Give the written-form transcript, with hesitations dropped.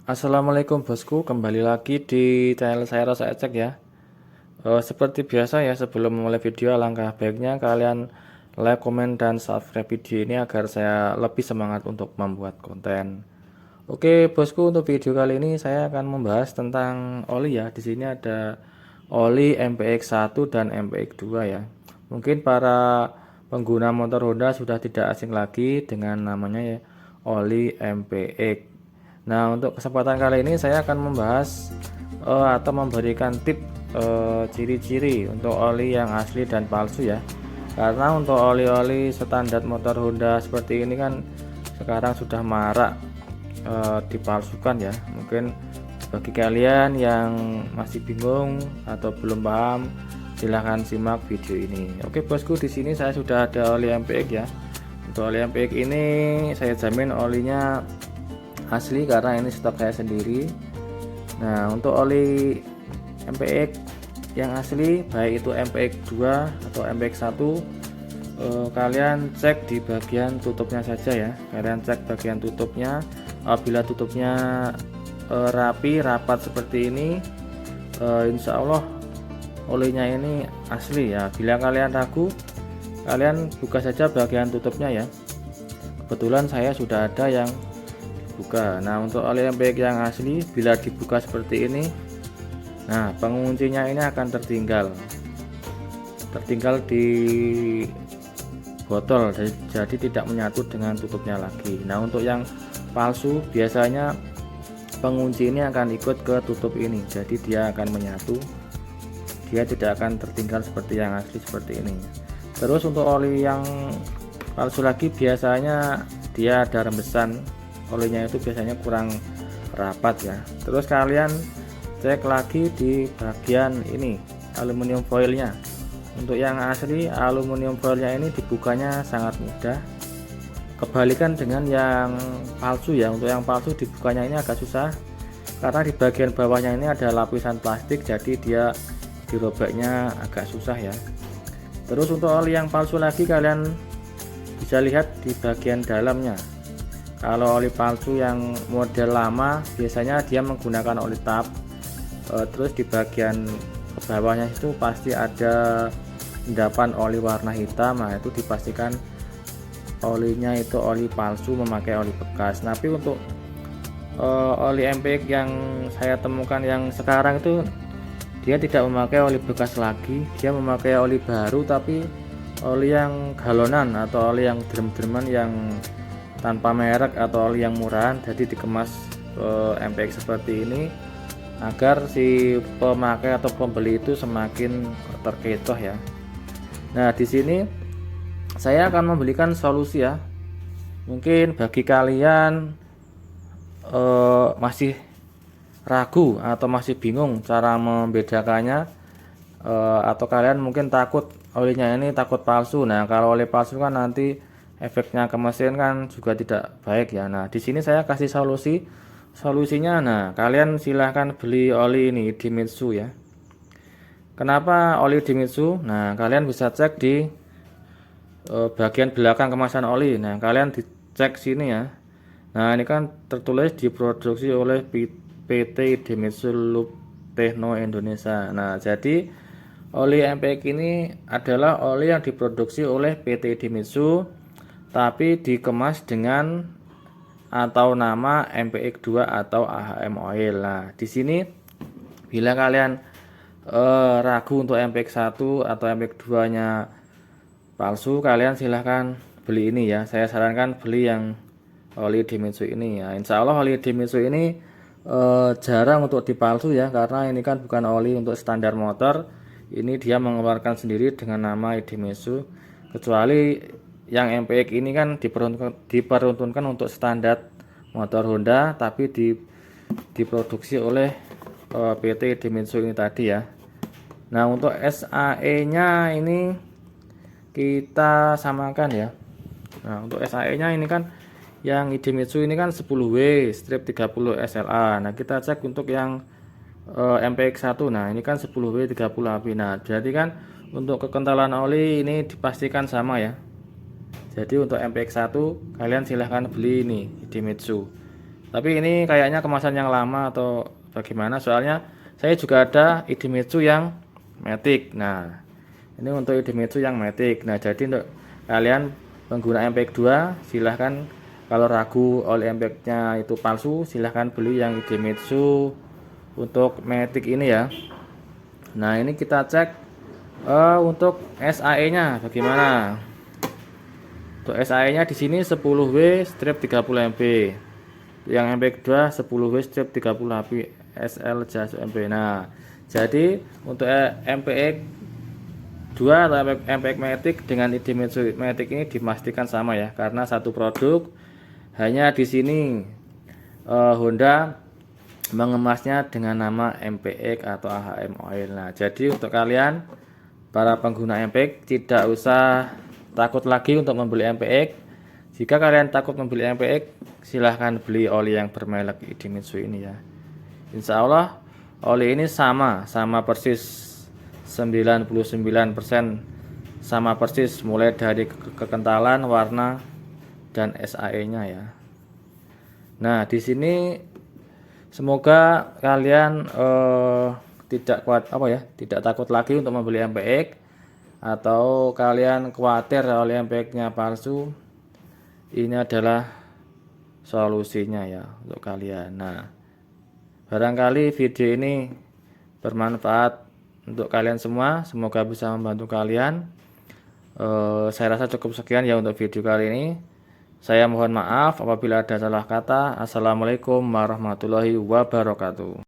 Assalamualaikum bosku, kembali lagi di channel saya Rosa Ecek ya. Seperti biasa ya, sebelum memulai video alangkah baiknya kalian like, komen, dan subscribe video ini agar saya lebih semangat untuk membuat konten. Oke bosku, untuk video kali ini saya akan membahas tentang oli ya. Di sini ada oli MPX1 dan MPX2 ya. Mungkin para pengguna motor Honda sudah tidak asing lagi dengan namanya ya, oli MPX. Nah, untuk kesempatan kali ini saya akan membahas atau memberikan tip ciri-ciri untuk oli yang asli dan palsu ya. Karena untuk oli-oli standar motor Honda seperti ini kan sekarang sudah marak dipalsukan ya. Mungkin bagi kalian yang masih bingung atau belum paham, silahkan simak video ini. Oke bosku, di sini saya sudah ada oli MPX ya. Untuk oli MPX ini saya jamin olinya asli karena ini stok saya sendiri. Nah, untuk oli MPX yang asli baik itu MPX2 atau MPX1, kalian cek di bagian tutupnya saja ya. Kalian cek bagian tutupnya. Apabila tutupnya rapi rapat seperti ini, insya Allah olinya ini asli ya. Bila kalian ragu, kalian buka saja bagian tutupnya ya. Kebetulan saya sudah ada yang buka. Nah, untuk oli MPX yang asli bila dibuka seperti ini, nah penguncinya ini akan tertinggal di botol, jadi tidak menyatu dengan tutupnya lagi. Nah, untuk yang palsu biasanya pengunci ini akan ikut ke tutup ini, jadi dia akan menyatu, dia tidak akan tertinggal seperti yang asli seperti ini. Terus untuk oli yang palsu lagi biasanya dia ada rembesan, olinya itu biasanya kurang rapat ya. Terus kalian cek lagi di bagian ini aluminium foilnya. Untuk yang asli aluminium foilnya ini dibukanya sangat mudah, kebalikan dengan yang palsu ya. Untuk yang palsu dibukanya ini agak susah karena di bagian bawahnya ini ada lapisan plastik, jadi dia dirobeknya agak susah ya. Terus untuk oli yang palsu lagi kalian bisa lihat di bagian dalamnya. Kalau oli palsu yang model lama biasanya dia menggunakan oli tap, terus di bagian bawahnya itu pasti ada endapan oli warna hitam. Nah, itu dipastikan olinya itu oli palsu, memakai oli bekas. Tapi untuk oli MPX yang saya temukan yang sekarang itu dia tidak memakai oli bekas lagi, dia memakai oli baru tapi oli yang galonan atau oli yang drum-druman yang tanpa merek atau oli yang murahan. Jadi dikemas MPX seperti ini agar si pemakai atau pembeli itu semakin terkecoh ya. Nah, di sini saya akan memberikan solusi ya. Mungkin bagi kalian masih ragu atau masih bingung cara membedakannya, atau kalian mungkin takut olinya ini takut palsu. Nah, kalau oli palsu kan nanti efeknya ke mesin kan juga tidak baik ya. Nah, di sini saya kasih solusinya. Nah, kalian silahkan beli oli ini Idemitsu ya. Kenapa oli Idemitsu? Nah, kalian bisa cek di bagian belakang kemasan oli. Nah, kalian dicek sini ya. Nah, ini kan tertulis diproduksi oleh PT Idemitsu Loop Techno Indonesia. Nah, jadi oli MPX ini adalah oli yang diproduksi oleh PT Idemitsu tapi dikemas dengan atau nama MPX2 atau AHM Oil. Nah, di sini bila kalian ragu untuk MPX1 atau MPX2-nya palsu, kalian silahkan beli ini ya. Saya sarankan beli yang oli Idemitsu ini ya. Insya Allah oli Idemitsu ini jarang untuk dipalsu ya, karena ini kan bukan oli untuk standar motor. Ini dia mengeluarkan sendiri dengan nama Idemitsu. Kecuali yang MPX ini kan diperuntukkan untuk standar motor Honda tapi diproduksi oleh PT Idemitsu ini tadi ya. Nah, untuk SAE nya ini kita samakan ya. Nah, untuk SAE nya ini kan yang Idemitsu ini kan 10W strip 30 SLA. Nah, kita cek untuk yang MPX1. Nah, ini kan 10W 30 API. Nah, jadi kan untuk kekentalan oli ini dipastikan sama ya. Jadi untuk MPX1 kalian silahkan beli ini Idemitsu. Tapi ini kayaknya kemasan yang lama atau bagaimana, soalnya saya juga ada Idemitsu yang matic. Nah, ini untuk Idemitsu yang matic. Nah, jadi untuk kalian pengguna MPEG 2 silahkan, kalau ragu oli MPEG-nya itu palsu, silahkan beli yang Idemitsu untuk matic ini ya. Nah, ini kita cek untuk SAE-nya bagaimana. Untuk SAE-nya di sini 10W strip 30 MB. Yang MPEG 2 10W strip 30 MB SL jas MB. Nah, jadi untuk MPEG 2 atau MPEG Matic dengan Idemitsu Matic ini dipastikan sama ya, karena satu produk. Hanya di sini Honda mengemasnya dengan nama MPEG atau AHM Oil. Nah, jadi untuk kalian para pengguna MPEG tidak usah takut lagi untuk membeli MPEG. Jika kalian takut membeli MPEG, silahkan beli oli yang bermerek Idemitsu ini ya. Insya Allah oli ini sama persis 99% sama persis, mulai dari kekentalan, warna, dan SAE-nya ya. Nah, di sini semoga kalian tidak takut lagi untuk membeli MPEG, atau kalian khawatir oleh MPEG-nya palsu. Ini adalah solusinya ya untuk kalian. Nah, barangkali video ini bermanfaat untuk kalian semua, semoga bisa membantu kalian. Saya rasa cukup sekian ya untuk video kali ini. Saya mohon maaf apabila ada salah kata. Assalamualaikum warahmatullahi wabarakatuh.